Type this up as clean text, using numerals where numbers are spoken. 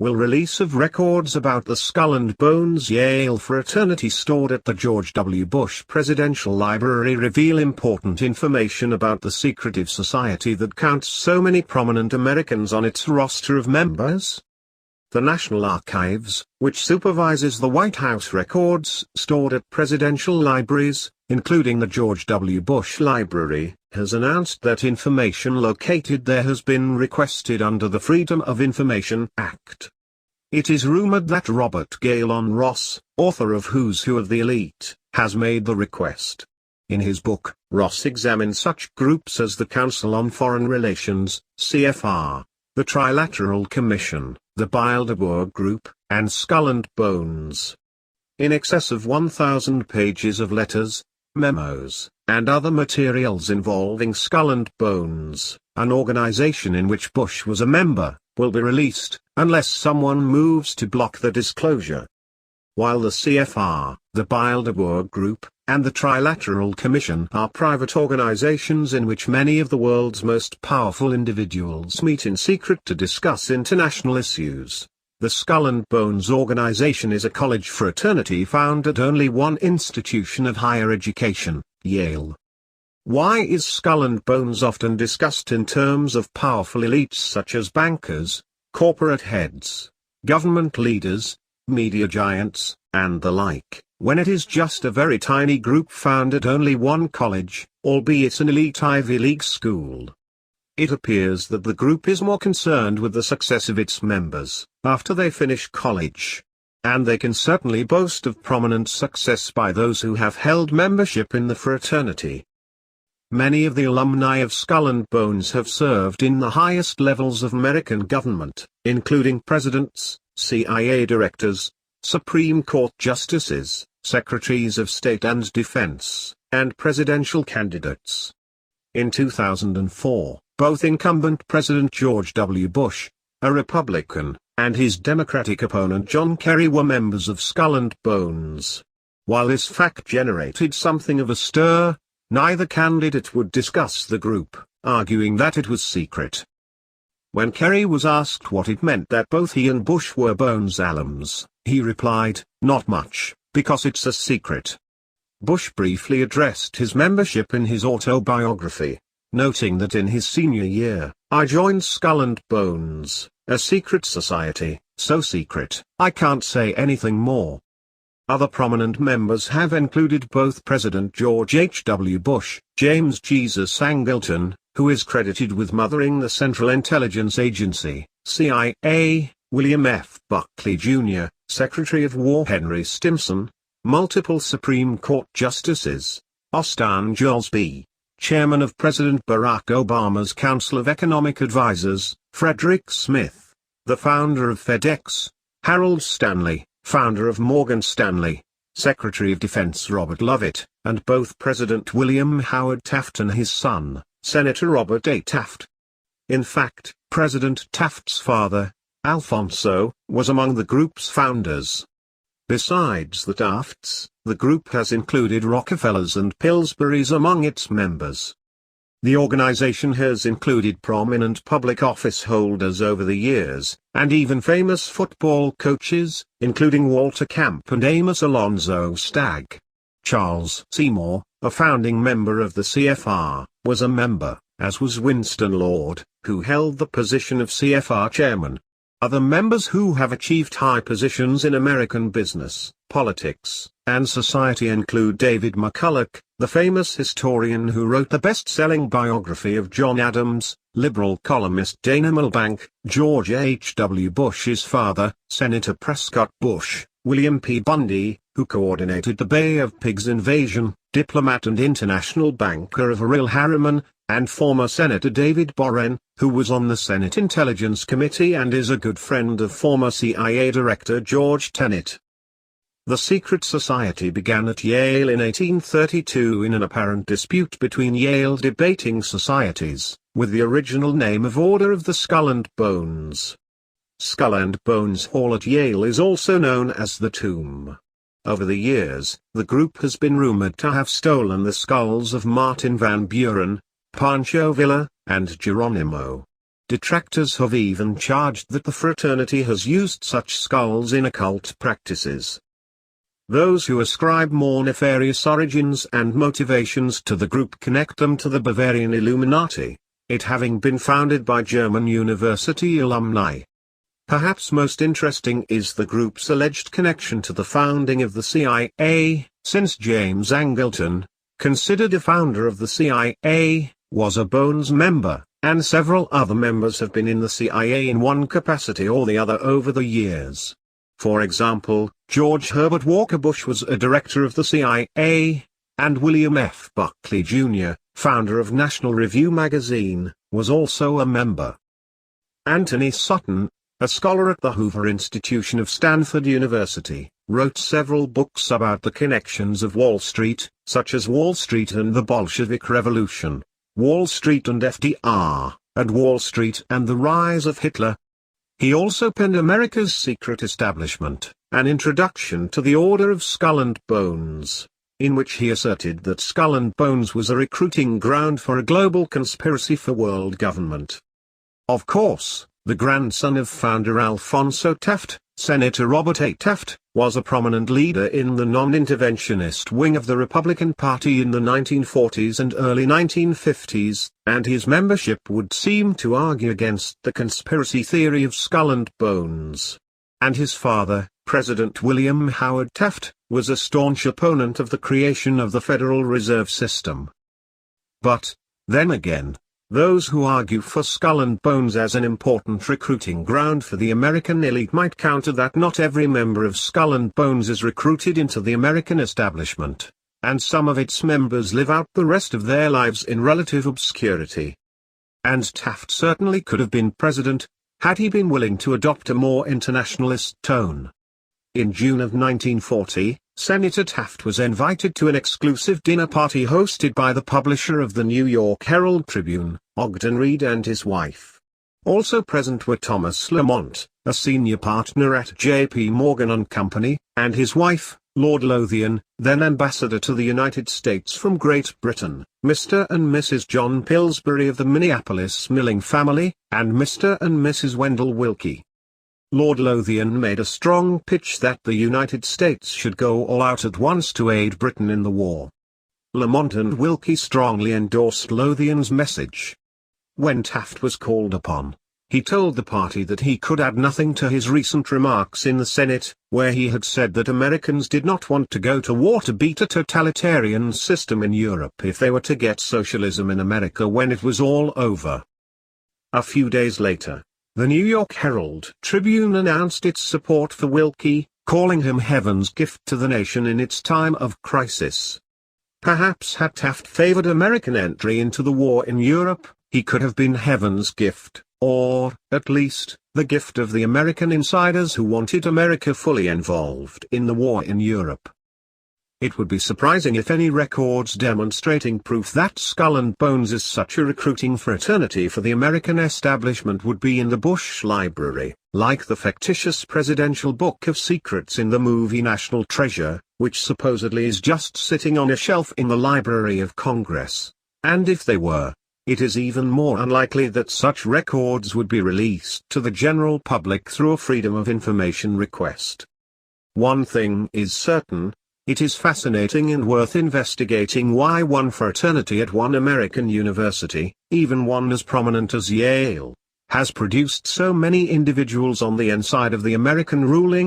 will release of records about the Skull and Bones Yale fraternity stored at the George W. Bush Presidential Library reveal important information about the secretive society that counts so many prominent Americans on its roster of members. The National Archives, which supervises the White House records stored at presidential libraries, including the George W. Bush Library, has announced that information located there has been requested under the Freedom of Information Act. It is rumored that Robert Galen Ross, author of Who's Who of the Elite, has made the request. In his book, Ross examines such groups as the Council on Foreign Relations, CFR, the Trilateral Commission, the Bilderberg Group, and Skull and Bones. In excess of 1,000 pages of letters, memos, and other materials involving Skull and Bones, an organization in which Bush was a member, will be released, unless someone moves to block the disclosure. While the CFR, the Bilderberg Group, and the Trilateral Commission are private organizations in which many of the world's most powerful individuals meet in secret to discuss international issues, the Skull and Bones organization is a college fraternity found at only one institution of higher education, Yale. Why is Skull and Bones often discussed in terms of powerful elites such as bankers, corporate heads, government leaders, media giants, and the like, when it is just a very tiny group found at only one college, albeit an elite Ivy League school? It appears that the group is more concerned with the success of its members, after they finish college. And they can certainly boast of prominent success by those who have held membership in the fraternity. Many of the alumni of Skull and Bones have served in the highest levels of American government, including presidents, CIA directors, Supreme Court justices, secretaries of state and defense, and presidential candidates. In 2004, both incumbent President George W. Bush, a Republican, and his Democratic opponent John Kerry were members of Skull and Bones. While this fact generated something of a stir, neither candidate would discuss the group, arguing that it was secret. When Kerry was asked what it meant that both he and Bush were Bones alums, he replied, "Not much, because it's a secret." Bush briefly addressed his membership in his autobiography, noting that in his senior year, "I joined Skull and Bones, a secret society, so secret, I can't say anything more." Other prominent members have included both President George H. W. Bush, James Jesus Angleton, who is credited with mothering the Central Intelligence Agency, CIA, William F. Buckley Jr., Secretary of War Henry Stimson, multiple Supreme Court justices, Austin Jolsby, Chairman of President Barack Obama's Council of Economic Advisers, Frederick Smith, the founder of FedEx, Harold Stanley, founder of Morgan Stanley, Secretary of Defense Robert Lovett, and both President William Howard Taft and his son, Senator Robert A. Taft. In fact, President Taft's father, Alfonso, was among the group's founders. Besides the Tafts, the group has included Rockefellers and Pillsburys among its members. The organization has included prominent public office holders over the years, and even famous football coaches, including Walter Camp and Amos Alonzo Stagg. Charles Seymour, a founding member of the CFR, was a member, as was Winston Lord, who held the position of CFR chairman. Other members who have achieved high positions in American business, politics, and society include David McCulloch, the famous historian who wrote the best-selling biography of John Adams, liberal columnist Dana Milbank, George H. W. Bush's father, Senator Prescott Bush, William P. Bundy, who coordinated the Bay of Pigs invasion, diplomat and international banker Averell Harriman, and former Senator David Boren, who was on the Senate Intelligence Committee and is a good friend of former CIA Director George Tenet. The secret society began at Yale in 1832 in an apparent dispute between Yale debating societies, with the original name of Order of the Skull and Bones. Skull and Bones Hall at Yale is also known as the Tomb. Over the years, the group has been rumored to have stolen the skulls of Martin Van Buren, Pancho Villa, and Geronimo. Detractors have even charged that the fraternity has used such skulls in occult practices. Those who ascribe more nefarious origins and motivations to the group connect them to the Bavarian Illuminati, it having been founded by German university alumni. Perhaps most interesting is the group's alleged connection to the founding of the CIA, since James Angleton, considered a founder of the CIA, was a Bones member, and several other members have been in the CIA in one capacity or the other over the years. For example, George Herbert Walker Bush was a director of the CIA, and William F. Buckley Jr., founder of National Review magazine, was also a member. Anthony Sutton, a scholar at the Hoover Institution of Stanford University, wrote several books about the connections of Wall Street, such as Wall Street and the Bolshevik Revolution, Wall Street and FDR, and Wall Street and the Rise of Hitler. He also penned America's Secret Establishment, an introduction to the Order of Skull and Bones, in which he asserted that Skull and Bones was a recruiting ground for a global conspiracy for world government. Of course, the grandson of founder Alphonso Taft, Senator Robert A. Taft, was a prominent leader in the non-interventionist wing of the Republican Party in the 1940s and early 1950s, and his membership would seem to argue against the conspiracy theory of Skull and Bones. And his father, President William Howard Taft, was a staunch opponent of the creation of the Federal Reserve System. But, then again, those who argue for Skull and Bones as an important recruiting ground for the American elite might counter that not every member of Skull and Bones is recruited into the American establishment, and some of its members live out the rest of their lives in relative obscurity. And Taft certainly could have been president, had he been willing to adopt a more internationalist tone. In June of 1940, Senator Taft was invited to an exclusive dinner party hosted by the publisher of the New York Herald-Tribune, Ogden Reed, and his wife. Also present were Thomas Lamont, a senior partner at J.P. Morgan & Company, and his wife, Lord Lothian, then ambassador to the United States from Great Britain, Mr. and Mrs. John Pillsbury of the Minneapolis Milling family, and Mr. and Mrs. Wendell Wilkie. Lord Lothian made a strong pitch that the United States should go all out at once to aid Britain in the war. Lamont and Wilkie strongly endorsed Lothian's message. When Taft was called upon, he told the party that he could add nothing to his recent remarks in the Senate, where he had said that Americans did not want to go to war to beat a totalitarian system in Europe if they were to get socialism in America when it was all over. A few days later, the New York Herald-Tribune announced its support for Wilkie, calling him heaven's gift to the nation in its time of crisis. Perhaps had Taft favored American entry into the war in Europe, he could have been heaven's gift, or, at least, the gift of the American insiders who wanted America fully involved in the war in Europe. It would be surprising if any records demonstrating proof that Skull and Bones is such a recruiting fraternity for the American establishment would be in the Bush Library, like the fictitious presidential book of secrets in the movie National Treasure, which supposedly is just sitting on a shelf in the Library of Congress. And if they were, it is even more unlikely that such records would be released to the general public through a Freedom of Information request. One thing is certain. It is fascinating and worth investigating why one fraternity at one American university, even one as prominent as Yale, has produced so many individuals on the inside of the American ruling